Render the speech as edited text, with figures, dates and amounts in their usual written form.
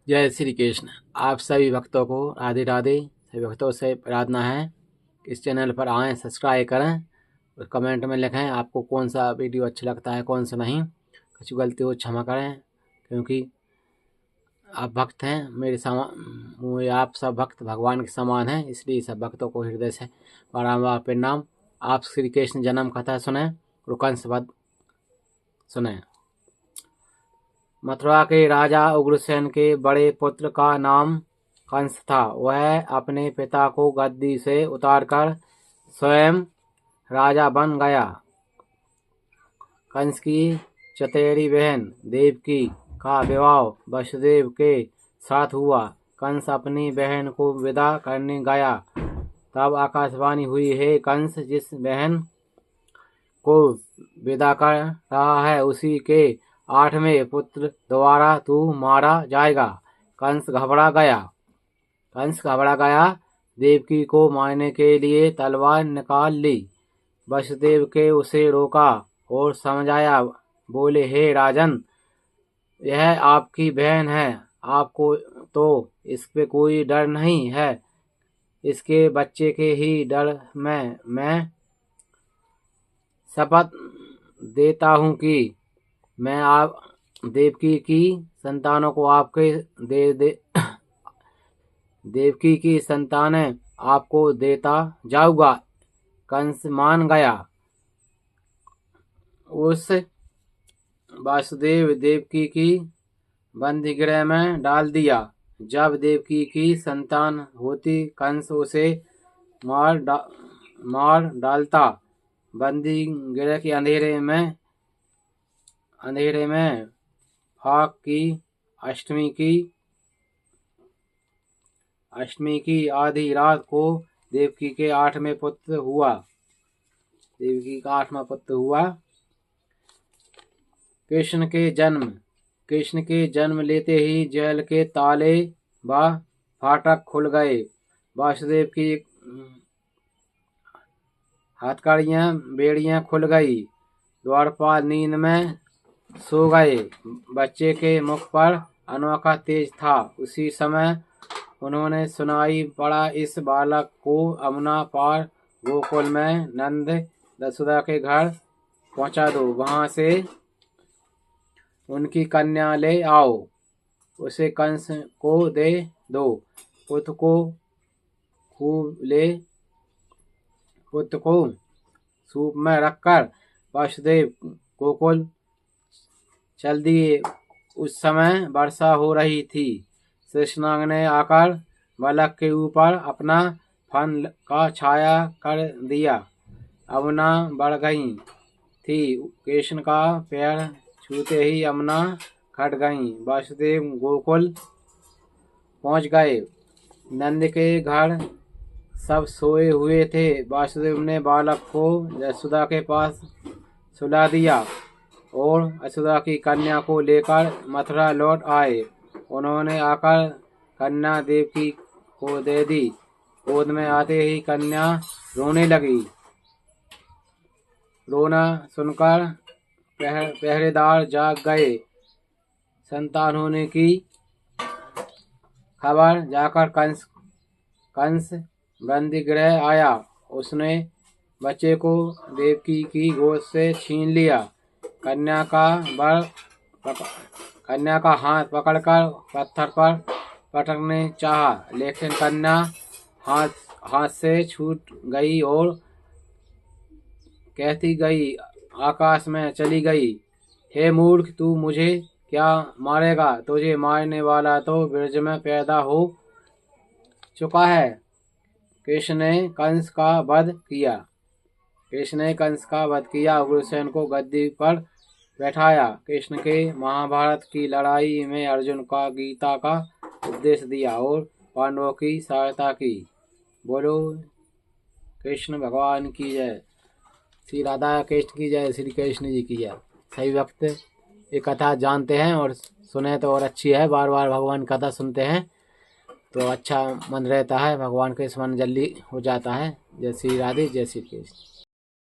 जय श्री कृष्ण। आप सभी भक्तों को राधे राधे। सभी भक्तों से प्रार्थना है कि इस चैनल पर आएँ, सब्सक्राइब करें और कमेंट में लिखें आपको कौन सा वीडियो अच्छा लगता है, कौन सा नहीं। कुछ गलती हो क्षमा करें, क्योंकि आप भक्त हैं मेरे समान। आप सब भक्त भगवान के समान हैं, इसलिए सब भक्तों को हृदय से बारंबार प्रणाम। आप श्री कृष्ण जन्म कथा सुने और कंस वध सुने। मथुरा के राजा उग्रसेन के बड़े पुत्र का नाम कंस था। वह अपने पिता को गद्दी से उतारकर स्वयं राजा बन गया। कंस की चचेरी बहन देवकी का विवाह वसुदेव के साथ हुआ। कंस अपनी बहन को विदा करने गया, तब आकाशवाणी हुई, हे कंस, जिस बहन को विदा कर रहा है उसी के 8वें पुत्र द्वारा तू मारा जाएगा। कंस घबरा गया। देवकी को मारने के लिए तलवार निकाल ली। वसुदेव के उसे रोका और समझाया। बोले, हे राजन, यह आपकी बहन है, आपको तो इस पे कोई डर नहीं है। इसके बच्चे के ही डर में मैं शपथ देता हूँ कि मैं आप देवकी की संतानों को आपके देवकी की संतानें आपको देता जाऊंगा। कंस मान गया। उस वासुदेव देवकी की बंदीगृह में डाल दिया। जब देवकी की संतान होती, कंस उसे मार डालता। बंदीगृह के अंधेरे में फाग की अष्टमी की आधी रात को देवकी के 8वें पुत्र हुआ। देवकी का 8वां पुत्र हुआ। कृष्ण के जन्म लेते ही जेल के ताले व फाटक खुल गए। वासुदेव की हथकड़ियां बेड़ियां खुल गई। द्वारपाल नींद में सो गए। बच्चे के मुख पर अनोखा तेज था। उसी समय उन्होंने सुनाई पड़ा, इस बालक को यमुना पार गोकुल में नंद यशोदा के घर पहुंचा दो। वहां से उनकी कन्या ले आओ, उसे कंस को दे दो। पुत्र को सूप में रखकर वासुदेव गोकुल चल दिए। उस समय वर्षा हो रही थी। शेषनाग ने आकर बालक के ऊपर अपना फन का छाया कर दिया। यमुना बढ़ गई थी। कृष्ण का पैर छूते ही यमुना घट गई। वासुदेव गोकुल पहुंच गए। नंद के घर सब सोए हुए थे। वासुदेव ने बालक को यशोदा के पास सुला दिया और यशोदा की कन्या को लेकर मथुरा लौट आए। उन्होंने आकर कन्या देवकी को दे दी। गोद में आते ही कन्या रोने लगी। रोना सुनकर पहरेदार जाग गए। संतान होने की खबर जाकर कंस बंदीगृह आया। उसने बच्चे को देवकी की गोद से छीन लिया। कन्या का हाथ पकड़कर पत्थर पर पटकने चाहा, लेकिन कन्या हाथ से छूट गई और कहती गई आकाश में चली गई। हे मूर्ख, तू मुझे क्या मारेगा? तुझे मारने वाला तो ब्रज में पैदा हो चुका है। कृष्ण ने कंस का वध किया। उग्रसेन को गद्दी पर बैठाया। कृष्ण के महाभारत की लड़ाई में अर्जुन का गीता का उपदेश दिया और पांडवों की सहायता की। बोलो कृष्ण भगवान की जय। श्री राधा कृष्ण की जय। श्री कृष्ण जी की जय। सभी भक्त ये कथा जानते हैं और सुने तो और अच्छी है। बार बार भगवान कथा सुनते हैं तो अच्छा मन रहता है। भगवान के स्मरण जल्दी हो जाता है। जय श्री राधे, जय श्री कृष्ण।